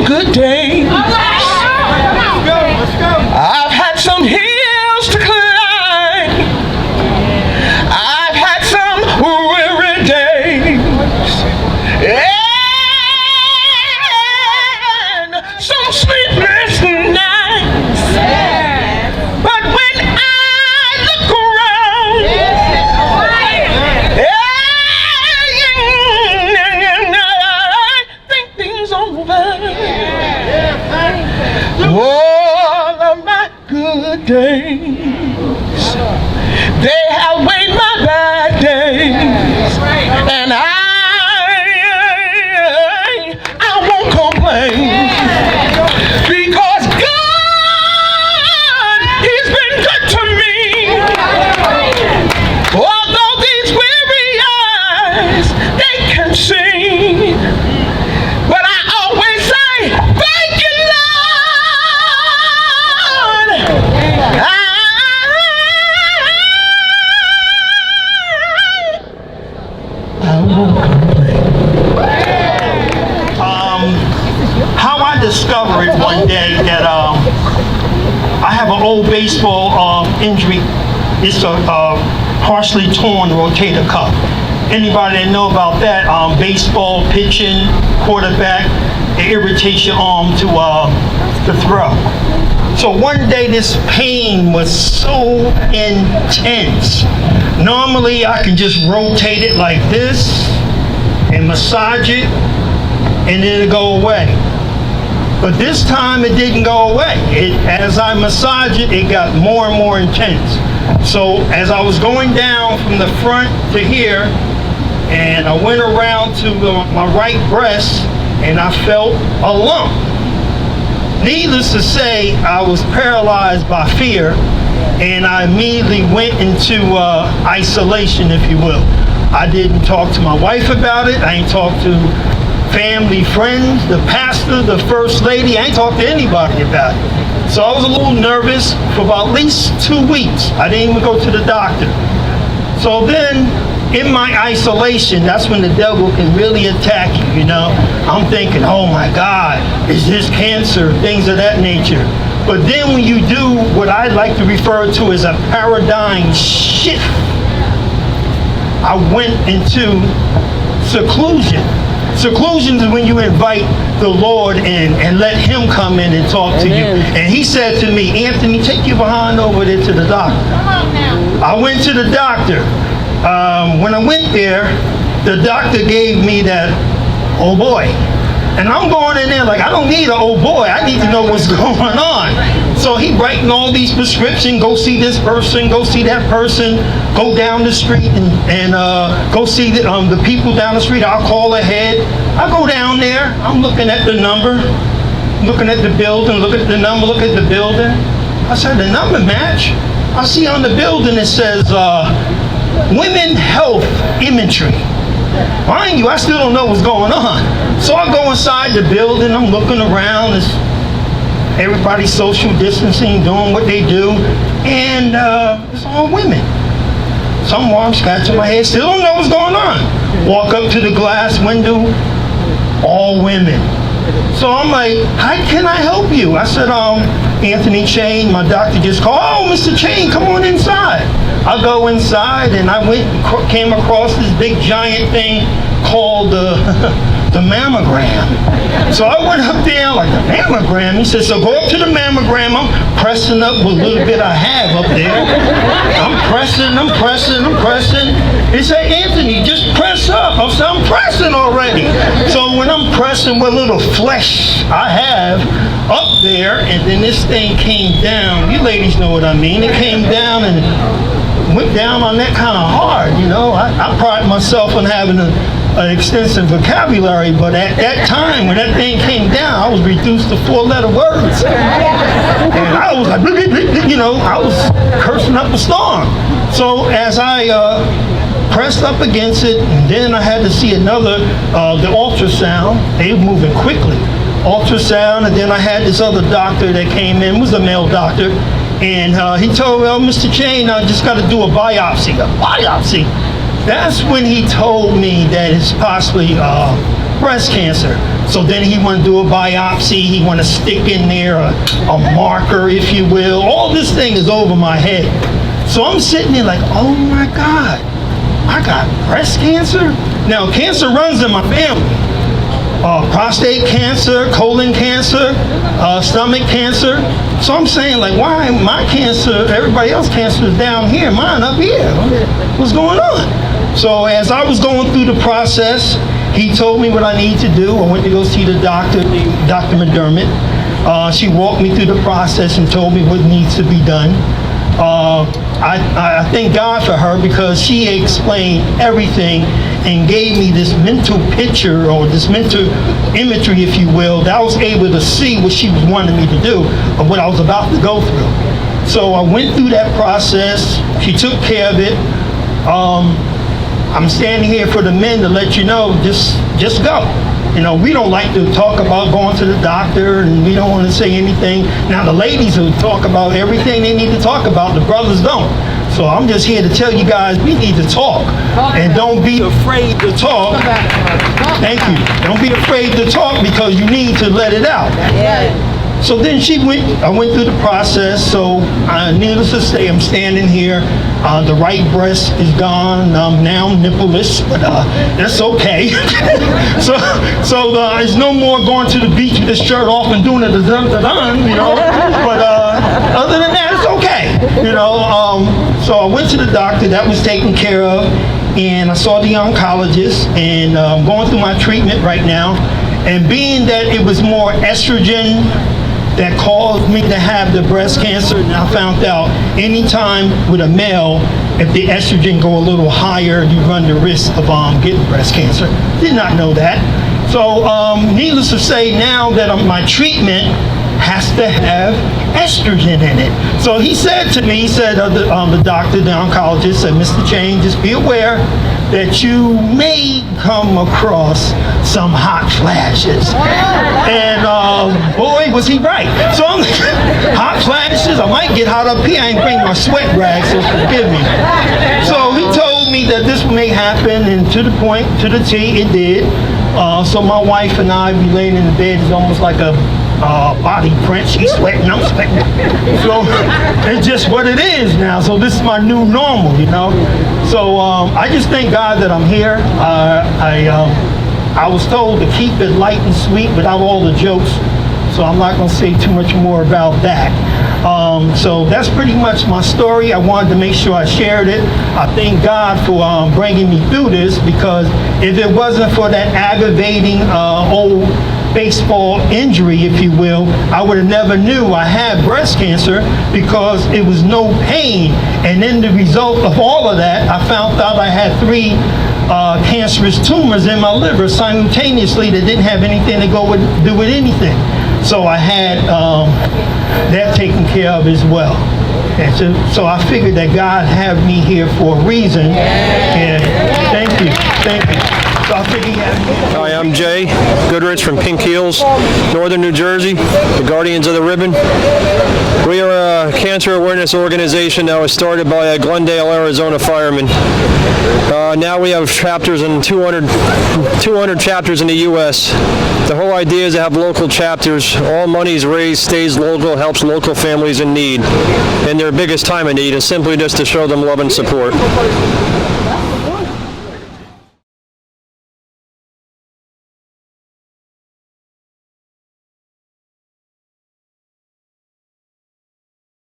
some good days. I've had some hills to climb. I've had some weary days. And some sleepless nights. But when I look around, I think things over. All of my good days, they outweigh my bad days, and I won't complain, because God, He's been good to me. Although these weary eyes, they can see, but I always say, thank you, Lord. I won't complain. How I discovered one day that I have an old baseball injury. It's a partially torn rotator cuff. Anybody that know about that, baseball, pitching, quarterback, it irritates your arm to throw. So one day this pain was so intense. Normally I can just rotate it like this and massage it and then it'll go away. But this time it didn't go away. As I massaged it, it got more and more intense. So as I was going down from the front to here, and I went around to my right breast, and I felt a lump. Needless to say, I was paralyzed by fear, and I immediately went into isolation, if you will. I didn't talk to my wife about it. I ain't talked to family, friends, the pastor, the first lady. I ain't talked to anybody about it. So I was a little nervous for about at least 2 weeks. I didn't even go to the doctor. So then, in my isolation, that's when the devil can really attack you, you know. I'm thinking, oh my God, is this cancer? Things of that nature. But then when you do what I like to refer to as a paradigm shift, I went into seclusion. Seclusion is when you invite the Lord in and let Him come in and talk to you. And He said to me, Anthony, take your behind over there to the doctor. I went to the doctor. When I went there, the doctor gave me that, oh boy. And I'm going in there like, I don't need an oh boy. I need to know what's going on. So he writing all these prescriptions, go see this person, go see that person, go down the street and go see the people down the street. I'll call ahead. I go down there. I'm looking at the number, looking at the building, look at the number, look at the building. I said, the number match. I see on the building it says, Women Health Imagery. Mind you, I still don't know what's going on. So I go inside the building, I'm looking around, it's everybody social distancing, doing what they do, and it's all women. Some arms scratching my head, still don't know what's going on. Walk up to the glass window, all women. So I'm like, how can I help you? I said, Anthony Chain, my doctor just called. Oh, Mr. Chain, come on inside. I go inside and I came across this big giant thing called the mammogram. So I went up there like, the mammogram? He said, so go up to the mammogram. I'm pressing up what little bit I have up there. I'm pressing. He said, Anthony, just press up. I said, I'm pressing already. So when I'm pressing what little flesh I have up there, and then this thing came down. You ladies know what I mean. It came down and went down on that kind of hard, you know. I pride myself on having an extensive vocabulary, but at that time when that thing came down, I was reduced to 4-letter words. And I was like, you know, I was cursing up a storm. So as I pressed up against it, and then I had to see another, the ultrasound. They were moving quickly. Ultrasound, and then I had this other doctor that came in, was a male doctor, and he told me, oh, Mr. Chain, I just got to do a biopsy. A biopsy? That's when he told me that it's possibly breast cancer. So then he want to do a biopsy. He want to stick in there a marker, if you will. All this thing is over my head. So I'm sitting there like, oh my God, I got breast cancer? Now, cancer runs in my family. Prostate cancer, colon cancer, stomach cancer. So I'm saying, like, why my cancer, everybody else's cancer is down here, mine up here? What's going on? So as I was going through the process, he told me what I need to do. I went to go see the doctor, Dr. McDermott. She walked me through the process and told me what needs to be done. I thank God for her because she explained everything and gave me this mental picture or this mental imagery, if you will, that I was able to see what she was wanting me to do or what I was about to go through. So I went through that process. She took care of it. I'm standing here for the men to let you know, just go. You know, we don't like to talk about going to the doctor, and we don't want to say anything. Now, the ladies will talk about everything they need to talk about. The brothers don't. So I'm just here to tell you guys, we need to talk. And don't be afraid to talk. Thank you. Don't be afraid to talk because you need to let it out. So then I went through the process. So needless to say, I'm standing here. The right breast is gone. I'm now nippleless, but that's okay. so there's no more going to the beach with this shirt off and doing it you know. But other than that, it's okay. You know. So I went to the doctor. That was taken care of, and I saw the oncologist, and I'm going through my treatment right now. And being that it was more estrogen that caused me to have the breast cancer, and I found out anytime with a male, if the estrogen go a little higher, you run the risk of getting breast cancer. Did not know that. So needless to say, now that my treatment has to have estrogen in it. So he said to me, the doctor, the oncologist said, Mr. Chain, just be aware that you may come across some hot flashes. And boy, was he right. So I'm hot flashes, I might get hot up here. I ain't bring my sweat rag, so forgive me. So he told me that this may happen, and to the point, to the T, it did. So my wife and I, we laying in the bed, it's almost like a body print. She's sweating, I'm sweating. So it's just what it is now. So this is my new normal, you know. So I just thank God that I'm here. I was told to keep it light and sweet without all the jokes. So I'm not going to say too much more about that. So that's pretty much my story. I wanted to make sure I shared it. I thank God for bringing me through this, because if it wasn't for that aggravating old baseball injury, if you will, I would have never knew I had breast cancer, because it was no pain. And then the result of all of that, I found out I had 3 cancerous tumors in my liver simultaneously that didn't have anything to do with anything. So I had that taken care of as well. And so I figured that God had me here for a reason. And thank you. So I figured he had me. Hi, I'm Jay Goodrich from Pink Heels, Northern New Jersey, the Guardians of the Ribbon. We are a cancer awareness organization that was started by a Glendale, Arizona fireman. Now we have chapters in 200 chapters in the U.S. The whole idea is to have local chapters. All monies raised stays local, helps local families in need. And their biggest time of need is simply just to show them love and support.